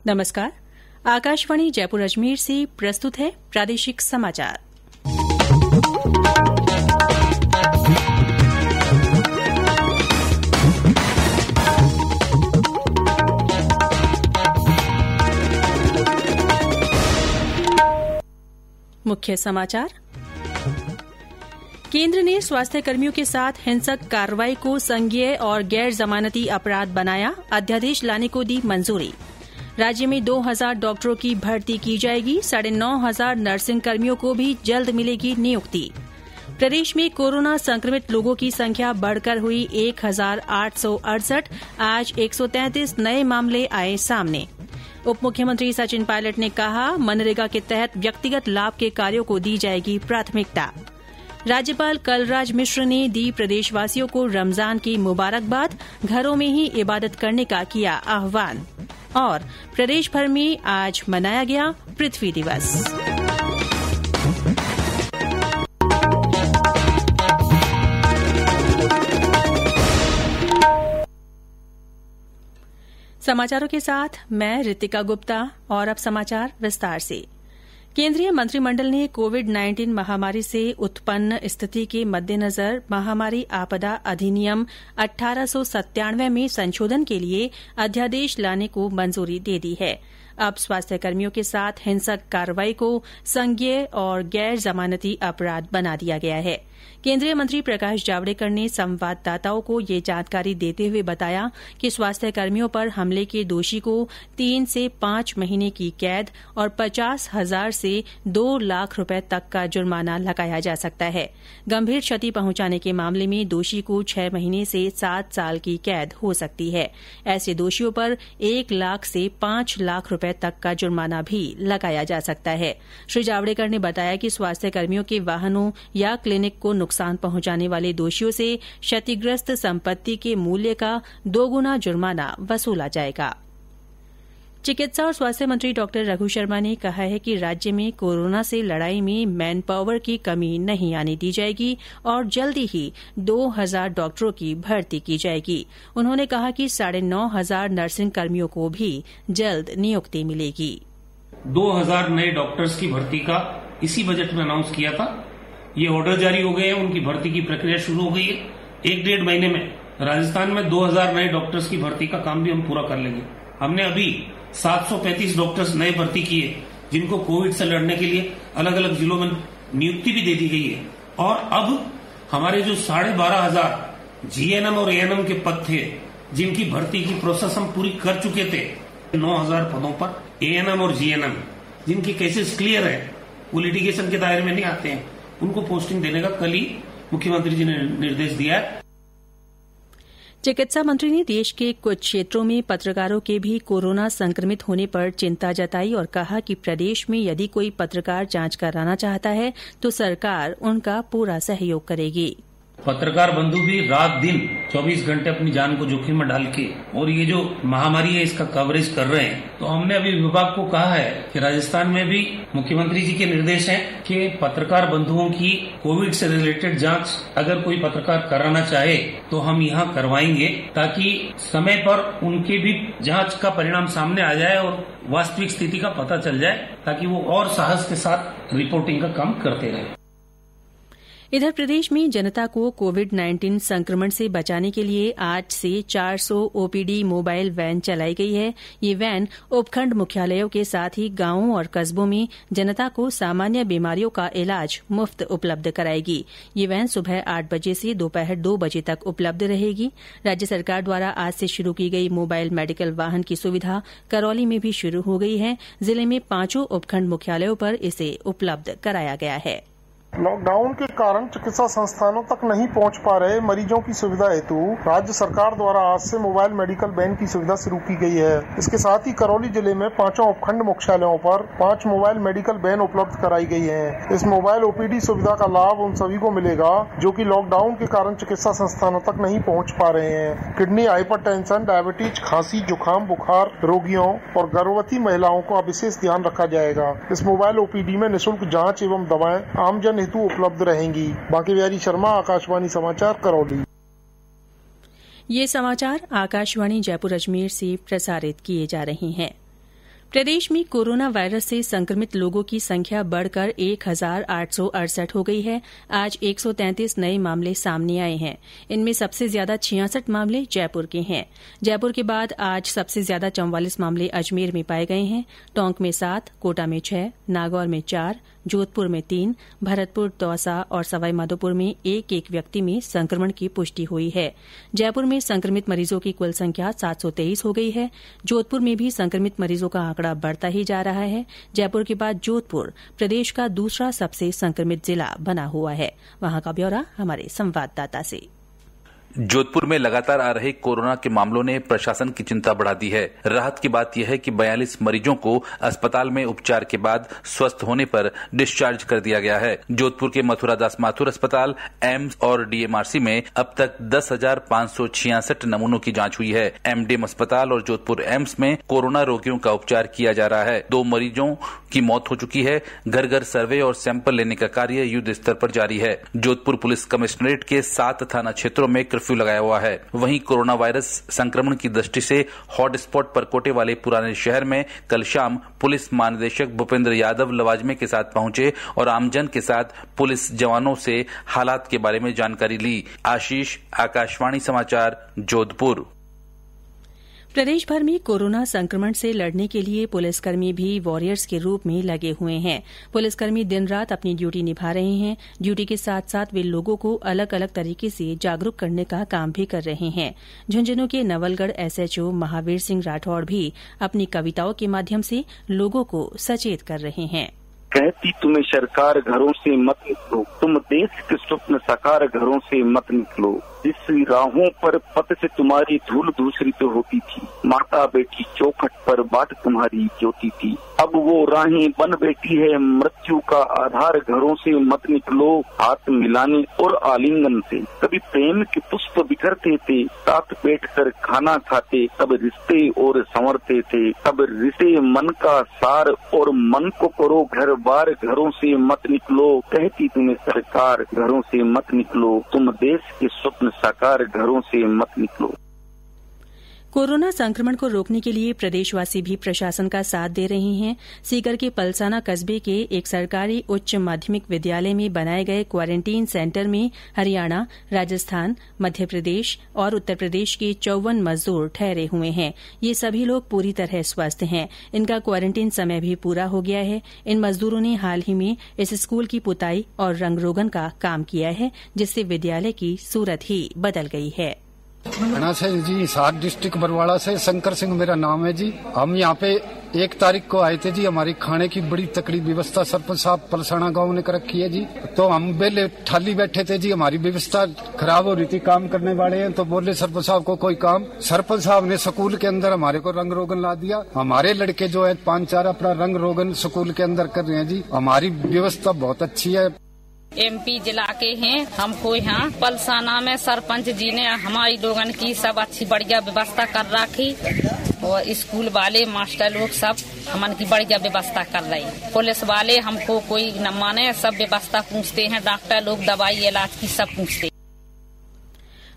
नमस्कार। आकाशवाणी जयपुर अजमेर से प्रस्तुत है प्रादेशिक समाचार। मुख्य समाचार। केंद्र ने स्वास्थ्य कर्मियों के साथ हिंसक कार्रवाई को संज्ञेय और गैर जमानती अपराध बनाया, अध्यादेश लाने को दी मंजूरी। राज्य में 2000 डॉक्टरों की भर्ती की जाएगी, 9500 नर्सिंग कर्मियों को भी जल्द मिलेगी नियुक्ति। प्रदेश में कोरोना संक्रमित लोगों की संख्या बढ़कर हुई 1868। आज 133 नए मामले आए सामने। उप मुख्यमंत्री सचिन पायलट ने कहा, मनरेगा के तहत व्यक्तिगत लाभ के कार्यों को दी जाएगी प्राथमिकता। राज्यपाल कलराज मिश्र ने दी प्रदेशवासियों को रमजान की मुबारकबाद, घरों में ही इबादत करने का किया आह्वान। और प्रदेश भर में आज मनाया गया पृथ्वी दिवस। समाचारों के साथ मैं रितिका गुप्ता। और अब समाचार विस्तार से। केंद्रीय मंत्रिमंडल ने कोविड-19 महामारी से उत्पन्न स्थिति के मद्देनजर महामारी आपदा अधिनियम 1897 में संशोधन के लिए अध्यादेश लाने को मंजूरी दे दी है। अब स्वास्थ्य कर्मियों के साथ हिंसक कार्रवाई को संज्ञेय और गैर जमानती अपराध बना दिया गया है। केंद्रीय मंत्री प्रकाश जावड़ेकर ने संवाददाताओं को ये जानकारी देते हुए बताया कि स्वास्थ्य कर्मियों पर हमले के दोषी को 3 से 5 महीने की कैद और 50,000 से 2 लाख रुपए तक का जुर्माना लगाया जा सकता है। गंभीर क्षति पहुंचाने के मामले में दोषी को 6 महीने से 7 साल की कैद हो सकती है। ऐसे दोषियों पर 1 लाख से 5 लाख रुपए तक का जुर्माना भी लगाया जा सकता है। श्री जावड़ेकर ने बताया कि स्वास्थ्य कर्मियों के वाहनों या क्लिनिक को नुकसान पहुंचाने वाले दोषियों से क्षतिग्रस्त संपत्ति के मूल्य का 2 गुना जुर्माना वसूला जाएगा। चिकित्सा और स्वास्थ्य मंत्री डॉ रघु शर्मा ने कहा है कि राज्य में कोरोना से लड़ाई में मैन पावर की कमी नहीं आने दी जाएगी और जल्दी ही 2000 डॉक्टरों की भर्ती की जाएगी। उन्होंने कहा कि 9500 नर्सिंग कर्मियों को भी जल्द नियुक्ति मिलेगी। 2000 नए डॉक्टर्स की भर्ती का इसी बजट में अनाउंस किया था। ये ऑर्डर जारी हो गए हैं, उनकी भर्ती की प्रक्रिया शुरू हो गई है। 1-1.5 महीने में राजस्थान में 2000 नए डॉक्टर्स की भर्ती का काम भी हम पूरा कर लेंगे। हमने अभी 735 डॉक्टर्स नए भर्ती किए, जिनको कोविड से लड़ने के लिए अलग अलग जिलों में नियुक्ति भी दे दी गई है। और अब हमारे जो 12,500 जीएनएम और एएनएम के पद थे, जिनकी भर्ती की प्रोसेस हम पूरी कर चुके थे, 9,000 पदों पर एएनएम और जीएनएम जिनकी केसेस क्लियर है, वो लिटिगेशन के दायरे में नहीं आते हैं, उनको पोस्टिंग देने का कल ही मुख्यमंत्री जी ने निर्देश दिया है। चिकित्सा मंत्री ने देश के कुछ क्षेत्रों में पत्रकारों के भी कोरोना संक्रमित होने पर चिंता जताई और कहा कि प्रदेश में यदि कोई पत्रकार जांच कराना चाहता है तो सरकार उनका पूरा सहयोग करेगी। पत्रकार बंधु भी रात दिन 24 घंटे अपनी जान को जोखिम में डाल के और ये जो महामारी है इसका कवरेज कर रहे हैं। तो हमने अभी विभाग को कहा है कि राजस्थान में भी मुख्यमंत्री जी के निर्देश हैं कि पत्रकार बंधुओं की कोविड से रिलेटेड जांच अगर कोई पत्रकार कराना चाहे तो हम यहाँ करवाएंगे, ताकि समय पर उनके भी जांच का परिणाम सामने आ जाए और वास्तविक स्थिति का पता चल जाए, ताकि वो और साहस के साथ रिपोर्टिंग का काम करते रहे। इधर प्रदेश में जनता को कोविड-19 संक्रमण से बचाने के लिए आज से 400 ओपीडी मोबाइल वैन चलाई गई है। ये वैन उपखंड मुख्यालयों के साथ ही गांवों और कस्बों में जनता को सामान्य बीमारियों का इलाज मुफ्त उपलब्ध कराएगी। ये वैन सुबह 8 बजे से दोपहर 2 बजे तक उपलब्ध रहेगी। राज्य सरकार द्वारा आज से शुरू की गई मोबाइल मेडिकल वाहन की सुविधा करौली में भी शुरू हो गई है। जिले में 5 उपखंड मुख्यालयों पर इसे उपलब्ध कराया गया है। लॉकडाउन के कारण चिकित्सा संस्थानों तक नहीं पहुंच पा रहे मरीजों की सुविधा हेतु राज्य सरकार द्वारा आज से मोबाइल मेडिकल वैन की सुविधा शुरू की गई है। इसके साथ ही करौली जिले में 5 उपखंड मुख्यालयों पर 5 मोबाइल मेडिकल वैन उपलब्ध कराई गई है। इस मोबाइल ओपीडी सुविधा का लाभ उन सभी को मिलेगा जो कि लॉकडाउन के कारण चिकित्सा संस्थानों तक नहीं पहुँच पा रहे हैं। किडनी, हाइपरटेंशन, डायबिटीज, खांसी, जुकाम, बुखार रोगियों और गर्भवती महिलाओं का विशेष ध्यान रखा जाएगा। इस मोबाइल ओपीडी में निःशुल्क जाँच एवं दवाएं आमजन हेतु उपलब्ध रहेंगी। बाकी बिहारी शर्मा, आकाशवाणी समाचार, करौली। ये समाचार आकाशवाणी जयपुर अजमेर से प्रसारित किए जा रहे हैं। प्रदेश में कोरोना वायरस से संक्रमित लोगों की संख्या बढ़कर 1,868 हो गई है। आज 133 नए मामले सामने आए हैं। इनमें सबसे ज्यादा 66 मामले जयपुर के हैं। जयपुर के बाद आज सबसे ज्यादा 44 मामले अजमेर में पाए गए हैं। टोंक में 7, कोटा में 6, नागौर में 4, जोधपुर में 3, भरतपुर, दौसा और सवाईमाधोपुर में एक एक व्यक्ति में संक्रमण की पुष्टि हुई है। जयपुर में संक्रमित मरीजों की कुल संख्या 723 हो गई है। जोधपुर में भी संक्रमित मरीजों का आंकड़ा बढ़ता ही जा रहा है। जयपुर के बाद जोधपुर प्रदेश का दूसरा सबसे संक्रमित जिला बना हुआ है। वहां का ब्यौरा हमारे संवाददाता से। जोधपुर में लगातार आ रहे कोरोना के मामलों ने प्रशासन की चिंता बढ़ा दी है। राहत की बात यह है कि 42 मरीजों को अस्पताल में उपचार के बाद स्वस्थ होने पर डिस्चार्ज कर दिया गया है। जोधपुर के मथुरा दास माथुर अस्पताल, एम्स और डीएमआरसी में अब तक 10,566 नमूनों की जांच हुई है। एमडीएम अस्पताल और जोधपुर एम्स में कोरोना रोगियों का उपचार किया जा रहा है। 2 मरीजों की मौत हो चुकी है। घर घर सर्वे और सैंपल लेने का कार्य युद्ध स्तर पर जारी है। जोधपुर पुलिस कमिश्नरेट के 7 थाना क्षेत्रों में कर्फ्यू लगाया हुआ है। वहीं कोरोना वायरस संक्रमण की दृष्टि से हॉटस्पॉट पर कोटे वाले पुराने शहर में कल शाम पुलिस महानिदेशक भूपेंद्र यादव लवाजमे के साथ पहुंचे और आमजन के साथ पुलिस जवानों से हालात के बारे में जानकारी ली। आशीष, आकाशवाणी समाचार, जोधपुर। प्रदेश भर में कोरोना संक्रमण से लड़ने के लिए पुलिसकर्मी भी वॉरियर्स के रूप में लगे हुए हैं। पुलिसकर्मी दिन रात अपनी ड्यूटी निभा रहे हैं। ड्यूटी के साथ साथ वे लोगों को अलग अलग तरीके से जागरूक करने का काम भी कर रहे हैं। झुंझुनू के नवलगढ़ एसएचओ महावीर सिंह राठौड़ भी अपनी कविताओं के माध्यम से लोगों को सचेत कर रहे हैं। कहती तुम्हें सरकार घरों से मत निकलो, तुम देश के स्वप्न साकार घरों से मत निकलो। जिस राहों पर पथ से तुम्हारी धूल दूसरी तो होती थी, माता बेटी चौखट पर बाट तुम्हारी ज्योति थी। अब वो राहें बन बैठी है मृत्यु का आधार, घरों से मत निकलो हाथ मिलाने और आलिंगन से। कभी प्रेम के पुष्प बिखरते थे, साथ बैठकर खाना खाते, तब रिश्ते और संवरते थे। तब रिश्ते मन का सार और मन को करो घर बार, घरों से मत निकलो। कहती तुम्हें सरकार घरों से मत निकलो, तुम देश के स्वप्न साकार घरों से मत निकलो। कोरोना संक्रमण को रोकने के लिए प्रदेशवासी भी प्रशासन का साथ दे रहे हैं। सीकर के पलसाना कस्बे के एक सरकारी उच्च माध्यमिक विद्यालय में बनाए गए क्वारंटीन सेंटर में हरियाणा, राजस्थान, मध्य प्रदेश और उत्तर प्रदेश के 54 मजदूर ठहरे हुए हैं। ये सभी लोग पूरी तरह स्वस्थ हैं। इनका क्वारंटीन समय भी पूरा हो गया है। इन मजदूरों ने हाल ही में इस स्कूल की पुताई और रंग रोगन का काम किया है, जिससे विद्यालय की सूरत ही बदल गई है। घना से जी, हिसार डिस्ट्रिक्ट बरवाड़ा से शंकर सिंह मेरा नाम है जी। हम यहाँ पे 1 तारीख को आए थे जी। हमारी खाने की बड़ी तकड़ी व्यवस्था सरपंच साहब पलसाना गांव ने कर रखी है जी। तो हम बेले ठाली बैठे थे जी, हमारी व्यवस्था खराब हो रही थी। काम करने वाले हैं तो बोले सरपंच साहब को कोई काम। सरपंच साहब ने स्कूल के अंदर हमारे को रंग रोगन ला दिया। हमारे लड़के जो है 5-4 अपना रंग रोगन स्कूल के अंदर कर रहे हैं जी। हमारी व्यवस्था बहुत अच्छी है। एमपी जिला के हैं। हमको यहाँ पलसाना में सरपंच जी ने हमारी लोगन की सब अच्छी बढ़िया व्यवस्था कर रखी और स्कूल वाले मास्टर लोग सब हमन की बढ़िया व्यवस्था कर रहे। पुलिस वाले हमको कोई न माने, सब व्यवस्था पूछते हैं। डॉक्टर लोग दवाई इलाज की सब पूछते।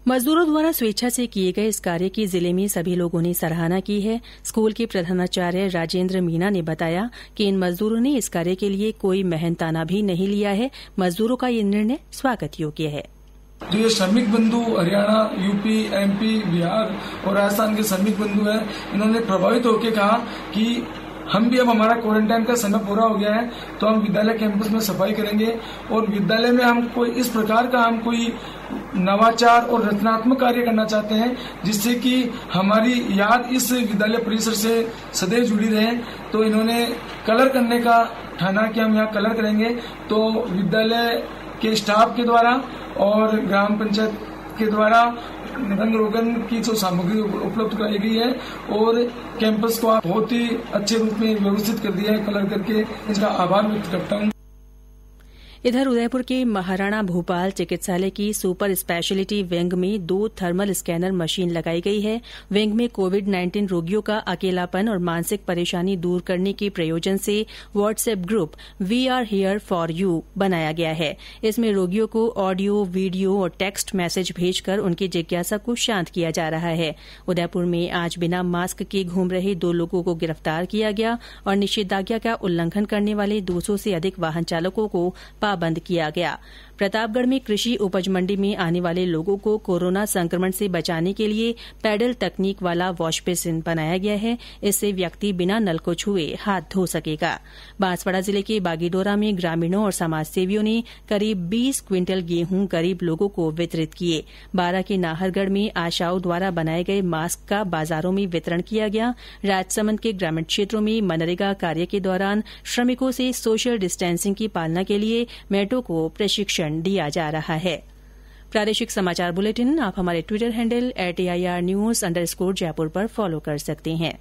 मजदूरों द्वारा स्वेच्छा से किए गए इस कार्य की जिले में सभी लोगों ने सराहना की है। स्कूल के प्रधानाचार्य राजेंद्र मीना ने बताया कि इन मजदूरों ने इस कार्य के लिए कोई मेहनताना भी नहीं लिया है। मजदूरों का ये निर्णय स्वागत योग्य है। जो ये श्रमिक बंधु हरियाणा, यूपी, एमपी, बिहार और राजस्थान के श्रमिक बंधु हैं, इन्होंने प्रभावित होकर कहा कि हम भी अब हमारा क्वारंटाइन का समय पूरा हो गया है तो हम विद्यालय कैंपस में सफाई करेंगे और विद्यालय में हम कोई इस प्रकार का हम कोई नवाचार और रचनात्मक कार्य करना चाहते हैं जिससे कि हमारी याद इस विद्यालय परिसर से सदैव जुड़ी रहे। तो इन्होंने कलर करने का ठाना कि हम यहाँ कलर करेंगे। तो विद्यालय के स्टाफ के द्वारा और ग्राम पंचायत के द्वारा रंग रोगन की जो सामग्री उपलब्ध कराई गई है और कैंपस को बहुत ही अच्छे रूप में व्यवस्थित कर दिया है कलर करके। इसका आभार व्यक्त करता हूँ। इधर उदयपुर के महाराणा भूपाल चिकित्सालय की सुपर स्पेशलिटी विंग में 2 थर्मल स्कैनर मशीन लगाई गई है। विंग में कोविड-19 रोगियों का अकेलापन और मानसिक परेशानी दूर करने के प्रयोजन से WhatsApp group we are here for you बनाया गया है। इसमें रोगियों को ऑडियो, वीडियो और टेक्स्ट मैसेज भेजकर उनकी जिज्ञासा को शांत किया जा रहा है। उदयपुर में आज बिना मास्क के घूम रहे 2 लोगों को गिरफ्तार किया गया और निषेधाज्ञा का उल्लंघन करने वाले 200 से अधिक वाहन चालकों को पाबंद किया गया। प्रतापगढ़ में कृषि उपज मंडी में आने वाले लोगों को कोरोना संक्रमण से बचाने के लिए पैडल तकनीक वाला वॉश बेसिन बनाया गया है। इससे व्यक्ति बिना नल को छुए हाथ धो सकेगा। बांसवाड़ा जिले के बागीडोरा में ग्रामीणों और समाजसेवियों ने करीब 20 क्विंटल गेहूं गरीब लोगों को वितरित किए। बारां के नाहरगढ़ में आशाओं द्वारा बनाए गए मास्क का बाजारों में वितरण किया गया। राजसमंद के ग्रामीण क्षेत्रों में मनरेगा कार्य के दौरान श्रमिकों से सोशल डिस्टेंसिंग की पालना के लिए मेटों को प्रशिक्षण दिया जा रहा है। प्रादेशिक समाचार बुलेटिन आप हमारे ट्विटर हैंडल @AIRnews_जयपुर पर फॉलो कर सकते हैं।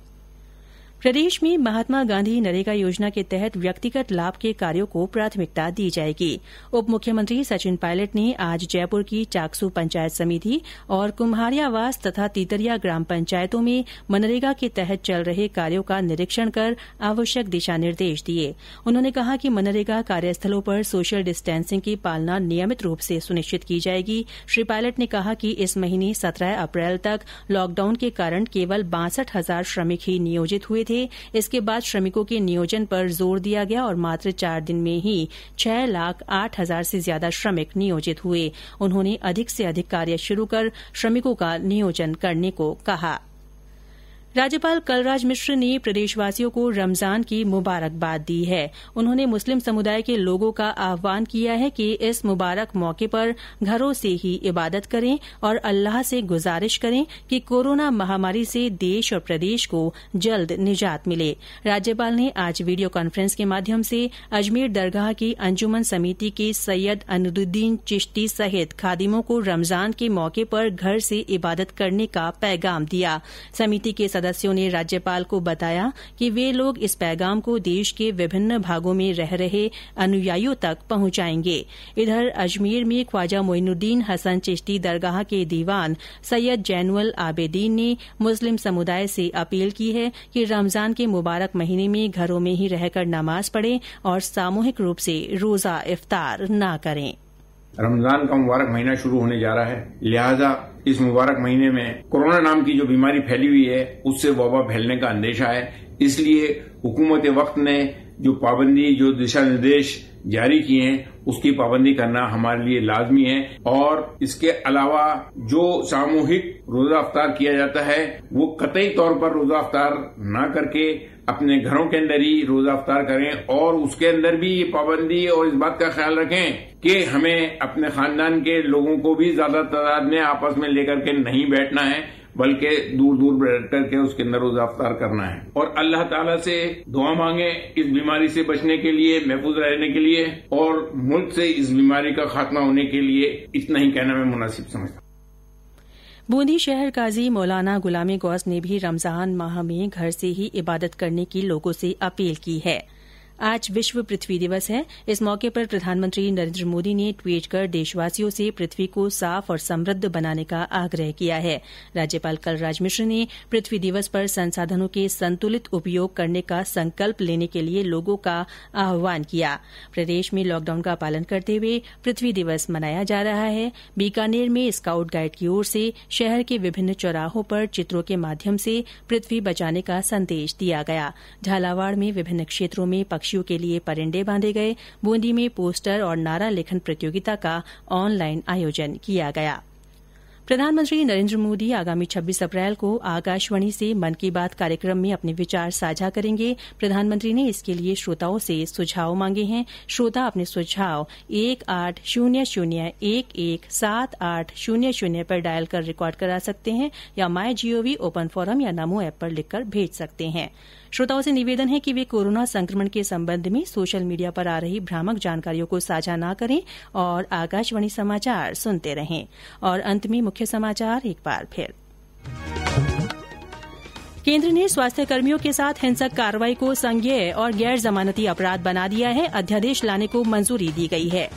प्रदेश में महात्मा गांधी नरेगा योजना के तहत व्यक्तिगत लाभ के कार्यों को प्राथमिकता दी जाएगी। उप मुख्यमंत्री सचिन पायलट ने आज जयपुर की चाकसू पंचायत समिति और कुम्हारियावास तथा तीतरिया ग्राम पंचायतों में मनरेगा के तहत चल रहे कार्यों का निरीक्षण कर आवश्यक दिशा निर्देश दिए। उन्होंने कहा कि मनरेगा कार्यस्थलों पर सोशल डिस्टेंसिंग की पालना नियमित रूप से सुनिश्चित की जाएगी। श्री पायलट ने कहा कि इस महीने 17 अप्रैल तक लॉकडाउन के कारण केवल 62,000 श्रमिक ही नियोजित हुए थे। इसके बाद श्रमिकों के नियोजन पर जोर दिया गया और मात्र 4 दिन में ही 6,08,000 से ज्यादा श्रमिक नियोजित हुए। उन्होंने अधिक से अधिक कार्य शुरू कर श्रमिकों का नियोजन करने को कहा। राज्यपाल कलराज मिश्र ने प्रदेशवासियों को रमजान की मुबारकबाद दी है। उन्होंने मुस्लिम समुदाय के लोगों का आह्वान किया है कि इस मुबारक मौके पर घरों से ही इबादत करें और अल्लाह से गुजारिश करें कि कोरोना महामारी से देश और प्रदेश को जल्द निजात मिले। राज्यपाल ने आज वीडियो कॉन्फ्रेंस के माध्यम से अजमेर दरगाह की अंजुमन समिति के सैयद अनुद्दीन चिश्ती सहित खादिमों को रमजान के मौके पर घर से इबादत करने का पैगाम दिया। समिति के सदस्यों ने राज्यपाल को बताया कि वे लोग इस पैगाम को देश के विभिन्न भागों में रह रहे अनुयायियों तक पहुंचाएंगे। इधर अजमेर में ख्वाजा मोइनुद्दीन हसन चिश्ती दरगाह के दीवान सैयद जैनुल आबेदीन ने मुस्लिम समुदाय से अपील की है कि रमजान के मुबारक महीने में घरों में ही रहकर नमाज पढ़ें और सामूहिक रूप से रोजा इफ्तार न करें। रमजान का मुबारक महीना शुरू होने जा रहा है, लिहाजा इस मुबारक महीने में कोरोना नाम की जो बीमारी फैली हुई है उससे वबा फैलने का अंदेशा है। इसलिए हुकूमत वक्त ने जो पाबंदी, जो दिशा निर्देश जारी किए हैं उसकी पाबंदी करना हमारे लिए लाजमी है। और इसके अलावा जो सामूहिक रोजा अफ्तार किया जाता है वो कतई तौर पर रोजा अफ्तार न करके अपने घरों के अंदर ही रोजा अफ्तार करें और उसके अंदर भी ये पाबंदी और इस बात का ख्याल रखें कि हमें अपने खानदान के लोगों को भी ज्यादा तादाद में आपस में लेकर के नहीं बैठना है, बल्कि दूर दूर बैठ करके उसके अंदर रोजा अफ्तार करना है। और अल्लाह ताला से दुआ मांगे इस बीमारी से बचने के लिए, महफूज रहने के लिए और मुल्क से इस बीमारी का खात्मा होने के लिए। इतना ही कहना मैं मुनासिब समझता हूँ। बूंदी शहर काजी मौलाना गुलामी गौस ने भी रमजान माह में घर से ही इबादत करने की लोगों से अपील की है। आज विश्व पृथ्वी दिवस है। इस मौके पर प्रधानमंत्री नरेंद्र मोदी ने ट्वीट कर देशवासियों से पृथ्वी को साफ और समृद्ध बनाने का आग्रह किया है। राज्यपाल कलराज मिश्र ने पृथ्वी दिवस पर संसाधनों के संतुलित उपयोग करने का संकल्प लेने के लिए लोगों का आह्वान किया। प्रदेश में लॉकडाउन का पालन करते हुए पृथ्वी दिवस मनाया जा रहा है। बीकानेर में स्काउट गाइड की ओर से शहर के विभिन्न चौराहों पर चित्रों के माध्यम से पृथ्वी बचाने का संदेश दिया गया। झालावाड़ में विभिन्न क्षेत्रों में पक्षियों के लिए परिंडे बांधे गए। बूंदी में पोस्टर और नारा लेखन प्रतियोगिता का ऑनलाइन आयोजन किया गया। प्रधानमंत्री नरेंद्र मोदी आगामी 26 अप्रैल को आकाशवाणी से मन की बात कार्यक्रम में अपने विचार साझा करेंगे। प्रधानमंत्री ने इसके लिए श्रोताओं से सुझाव मांगे हैं। श्रोता अपने सुझाव 1800117800 पर डायल कर रिकॉर्ड करा सकते हैं या MyGov ओपन फोरम या नमो ऐप पर लिखकर भेज सकते हैं। श्रोताओं से निवेदन है कि वे कोरोना संक्रमण के संबंध में सोशल मीडिया पर आ रही भ्रामक जानकारियों को साझा न करें और आकाशवाणी समाचार सुनते रहें। और अंत में मुख्य समाचार एक बार फिर। केंद्र ने स्वास्थ्य कर्मियों के साथ हिंसक कार्रवाई को संज्ञेय और गैर जमानती अपराध बना दिया है। अध्यादेश लाने को मंजूरी दी गई है।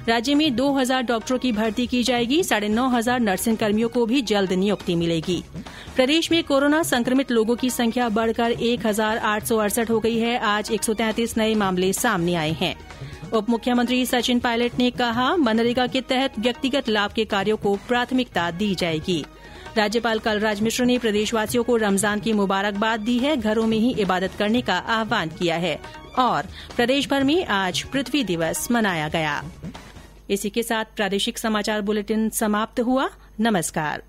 राज्य में 2000 डॉक्टरों की भर्ती की जाएगी। 9500 नर्सिंग कर्मियों को भी जल्द नियुक्ति मिलेगी। प्रदेश में कोरोना संक्रमित लोगों की संख्या बढ़कर 1868 हो गई है। आज 133 नए मामले सामने आए हैं। उप मुख्यमंत्री सचिन पायलट ने कहा, मनरेगा के तहत व्यक्तिगत लाभ के कार्यों को प्राथमिकता दी जाएगी। राज्यपाल कलराज मिश्र ने प्रदेशवासियों को रमजान की मुबारकबाद दी है। घरों में ही इबादत करने का आह्वान किया है। और प्रदेश भर में आज पृथ्वी दिवस मनाया गया। इसी के साथ प्रादेशिक समाचार बुलेटिन समाप्त हुआ। नमस्कार।